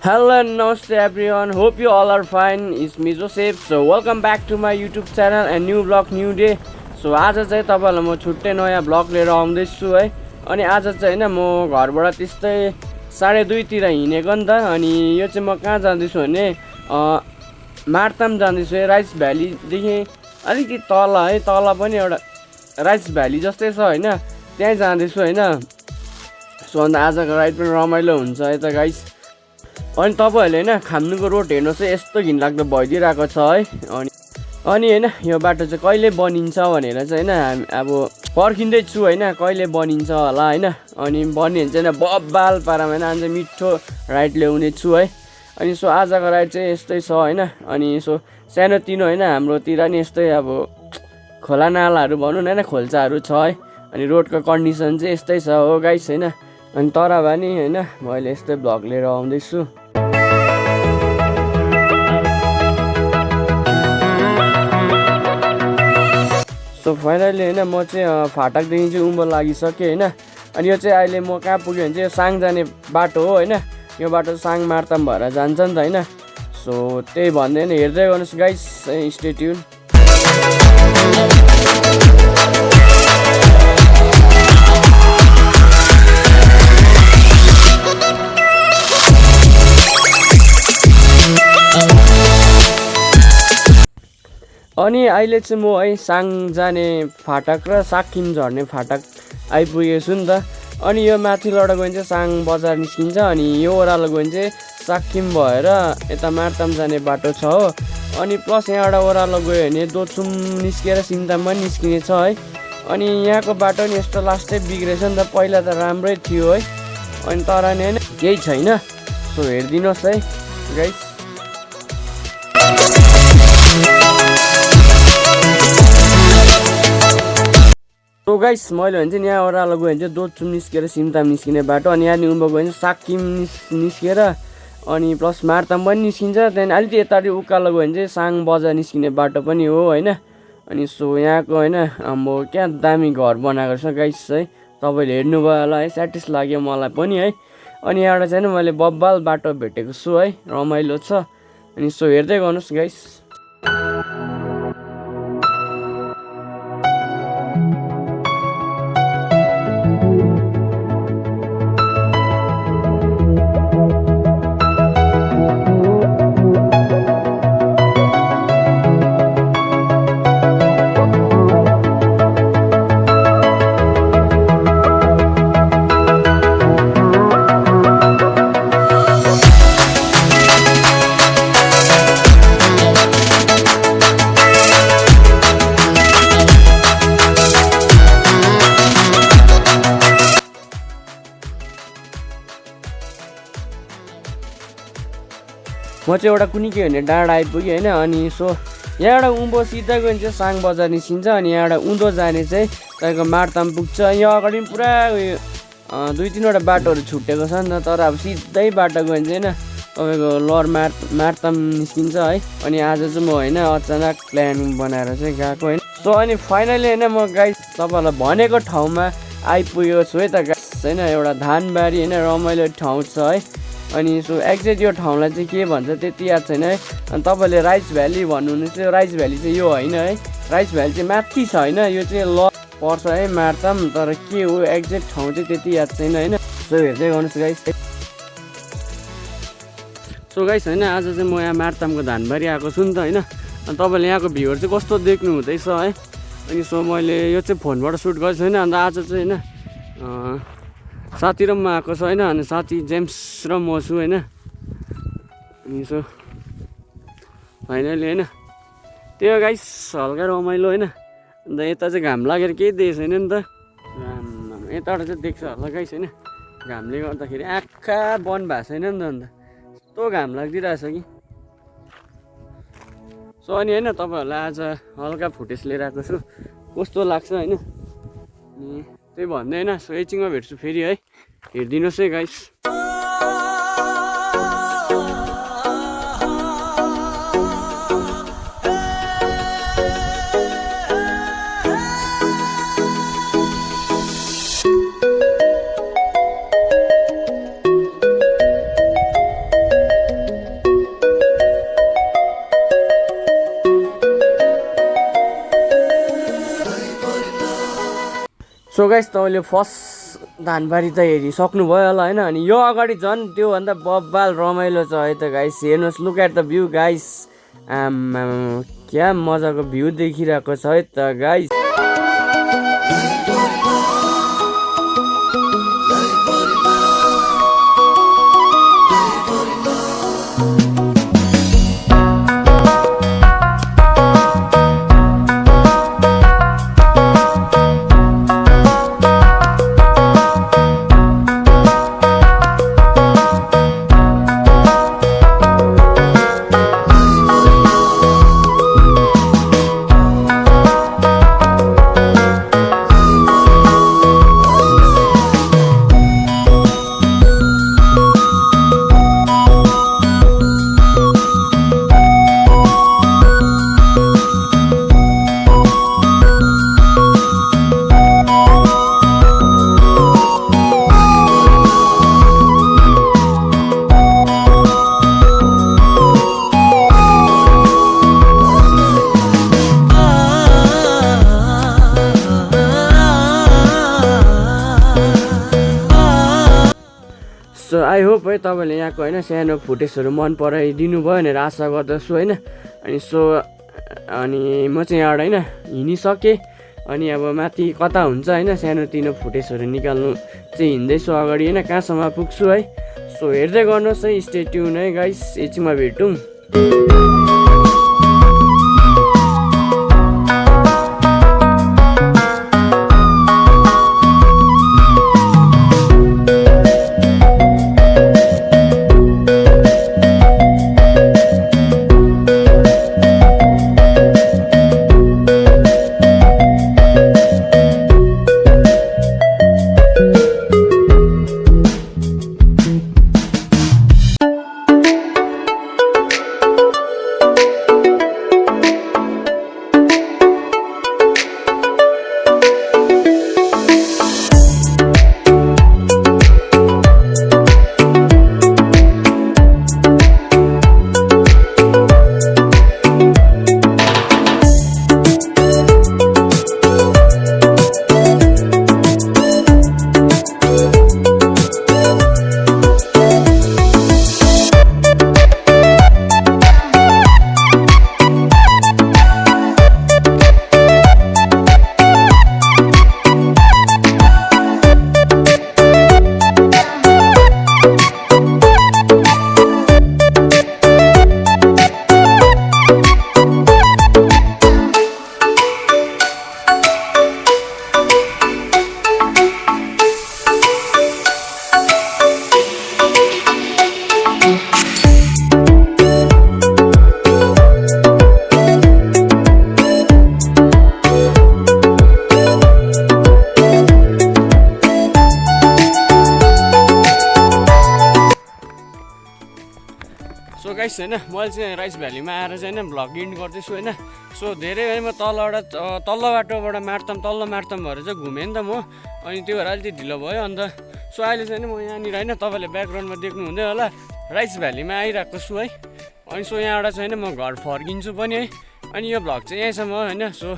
Hello and namaste everyone. Hope you all are fine. It's me Joseph. So welcome back to my YouTube channel and new vlog new day. So आज चाहिँ तपाईहरुलाई म छुट्टै नयाँ vlog लिएर आउँदैछु है. अनि आज चाहिँ हैन म घरबाट त्यस्तै 2:30 तिर हिँडेको नि त. अनि यो चाहिँ म कहाँ जाँदैछु भने मार्ताम जाँदैछु है. राइस भ्याली देखि अलिकति तल है. तल पनि एउटा राइस भ्याली जस्तै छ हैन. त्यहाँ जाँदैछु हैन. सो अन्त आजको राइड पनि रमाइलो हुन्छ है त गाइस. अनि तपाईहरुले हैन खाम्नुको रोड हेर्नुस् है. यस्तो घिनलाग्दो भइदिरहेको छ है. अनि हैन यो बाटो चाहिँ कहिले बनिन्छ भनेर चाहिँ हैन अब पर्खिँदै छु हैन. कहिले बनिन्छ होला हैन. अनि बन्यो भने चाहिँ बब्बाल पारामा हैन आज मिठो राइड ल्याउने छु है. अनि सो आजको राइड चाहिँ यस्तै छ हैन. अनि सो सानो तिनो हैन हाम्रोतिर नि यस्तै अब खोला नालाहरू भनौँ न हैन खोल्चाहरू छ है. अनि रोडको कन्डिसन चाहिँ यस्तै छ हो गाइस हैन. अनि तर भए नि हैन मैले यस्तै भ्लग लिएर आउँदैछु. सो फाइनली हैन म चाहिँ फाटकदेखि चाहिँ उँभो लागिसकेँ हैन. अनि यो चाहिँ अहिले म कहाँ पुग्यो भने चाहिँ साङ जाने बाटो हो हैन. यो बाटो साङ मार्ताम भएर जान्छ नि त हैन. सो त्यही भन्दै हैन हेर्दै गर्नुहोस् गाइस. Stay tune. अनि अहिले चाहिँ म है साङ जाने फाटक र साक्किम झर्ने फाटक आइपुगेको छु नि त. अनि यो माथिबाट गयो भने चाहिँ साङ बजार निस्किन्छ. अनि यो ओह्रालो गयो भने चाहिँ साक्किम भएर यता मार्ताम जाने बाटो छ हो. अनि प्लस यहाँबाट ओह्रालो गयो भने दोचुम निस्केर सिमताम पनि निस्किने छ है. अनि यहाँको बाटो नि यस्तो लास्टै बिग्रेछ नि त. पहिला त राम्रै थियो है. अनि तर नि हैन केही छैन. सो हेरिदिनुहोस् है गाइस. सो गाइस मैले भन्छ नि यहाँ ओह्रालो गयो भने चाहिँ दोचुम निस्केर सिमताम निस्किने बाटो. अनि यहाँ उँभो गयो भने साक्किम निस्केर अनि प्लस मार्ताम पनि निस्किन्छ. त्यहाँदेखि अलिकति यतापट्टि उकालो गयो भने चाहिँ साङ बजार निस्किने बाटो पनि हो होइन. अनि सो यहाँको होइन अब क्या दामी घर बनाएको छ गाइस है. तपाईँले हेर्नुभयो होला है. स्याटिस लाग्यो मलाई पनि है. अनि यहाँबाट चाहिँ मैले बब्बाल बाटो भेटेको छु है. रमाइलो छ. अनि सो हेर्दै गर्नुहोस् गाइस. म चाहिँ एउटा कुनै के भने डाँडा आइपुगेँ होइन. अनि सो यहाँबाट उँभो सिधा गयो भने चाहिँ साङ बजार निस्किन्छ. अनि यहाँबाट उँधो जाने चाहिँ तपाईँको मार्ताम पुग्छ. यहाँ अगाडि पनि पुरा उयो 2-3वटा बाटोहरू छुटेको छ नि त. तर अब सिधै बाटो गयो भने चाहिँ होइन तपाईँको लर मार्ताम निस्किन्छ है. अनि आज चाहिँ म होइन अचानक प्लान बनाएर चाहिँ गएको होइन. सो अनि फाइनली होइन म गाइस तपाईँहरूलाई भनेको ठाउँमा आइपुगेको छु है त गाइस होइन. एउटा धानबारी होइन रमाइलो ठाउँ छ है. अनि सो एक्ज्याक्ट यो ठाउँलाई चाहिँ के भन्छ त्यति याद छैन है. अनि तपाईँले राइस भ्याली भन्नुहुने चाहिँ राइस भ्याली चाहिँ यो होइन है. राइस भ्याली चाहिँ माथि छ होइन. यो चाहिँ ल पर्छ है मार्ताम. तर के हो एक्ज्याक्ट ठाउँ चाहिँ त्यति याद छैन होइन. सो हेर्दै गर्नुहोस् गाइस. सो गाइस होइन आज चाहिँ म यहाँ मार्तामको धानबारी आएको छु नि त होइन. अनि तपाईँले यहाँको भ्यूहरू चाहिँ कस्तो देख्नु हुँदैछ है. अनि सो मैले यो चाहिँ फोनबाट सुट गरेको छैन. अन्त आज चाहिँ होइन साथी र म आएको छ होइन. अनि साथी जेम्स र म छु होइन. अनि सो फाइनली होइन त्यो गाइस हल्का रमाइलो होइन. अन्त यता चाहिँ घाम लागेर केही देखेको छैन नि त. यताबाट चाहिँ देख्छ होला गाइस होइन. घामले गर्दाखेरि आँखा बन्द भएको छैन नि त. अन्त यस्तो घाम लागिदिरहेछ कि. सो अनि होइन तपाईँहरूलाई आज हल्का फुटेज लिएर आएको छु. कस्तो लाग्छ होइन. अनि त्यही भन्दै होइन सो एकछिनमा भेट्छु फेरि है. हेरिदिनुहोस् है गाइस. सो गाइस तपाईँले फर्स्ट धानबारी त हेरिसक्नुभयो होला होइन अनि यो अगाडि झन् त्योभन्दा बब्बाल रमाइलो छ है त गाइस हेर्नुहोस् look at the view guys क्या मजाको भ्यू देखिरहेको छ है त गाइस सो आई होप है तपाईँले यहाँको होइन सानो फुटेजहरू मन पराइदिनु भयो भनेर आशा गर्दछु होइन अनि म चाहिँ यहाँबाट होइन हिँडिसकेँ अनि अब माथि कता हुन्छ होइन सानोतिनो फुटेजहरू निकाल्नु चाहिँ हिँड्दैछु अगाडि होइन कहाँसम्म पुग्छु है सो हेर्दै गर्नुहोस् है स्टे ट्युन है गाइस एकछिनमा भेटौँ सो गाइस होइन मैले चाहिँ राइस भ्यालीमा आएर चाहिँ होइन भ्लग एन्ड गर्दैछु होइन सो धेरै है म तल्लो बाटोबाट मार्ताम तल्लो मार्ताम भएर चाहिँ घुमेँ नि त म अनि त्यो भएर अलिकति ढिलो भयो अन्त सो अहिले चाहिँ म यहाँनिर होइन तपाईँले ब्याकग्राउन्डमा देख्नु हुँदै होला राइस भ्यालीमा आइरहेको छु है अनि सो यहाँबाट चाहिँ होइन म घर फर्किन्छु पनि है अनि यो भ्लग चाहिँ यहीँसम्म होइन सो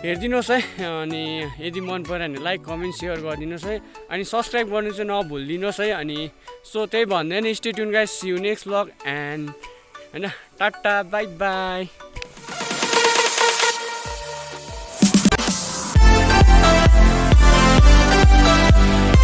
हेरिदिनुहोस् है अनि यदि मन पऱ्यो भने लाइक कमेन्ट सेयर गरिदिनुहोस् है अनि सब्सक्राइब गर्नु चाहिँ नभुलिदिनुहोस् है अनि सो त्यही भन्दै नि stay tune guys see you next vlog and होइन टाटा बाई बाई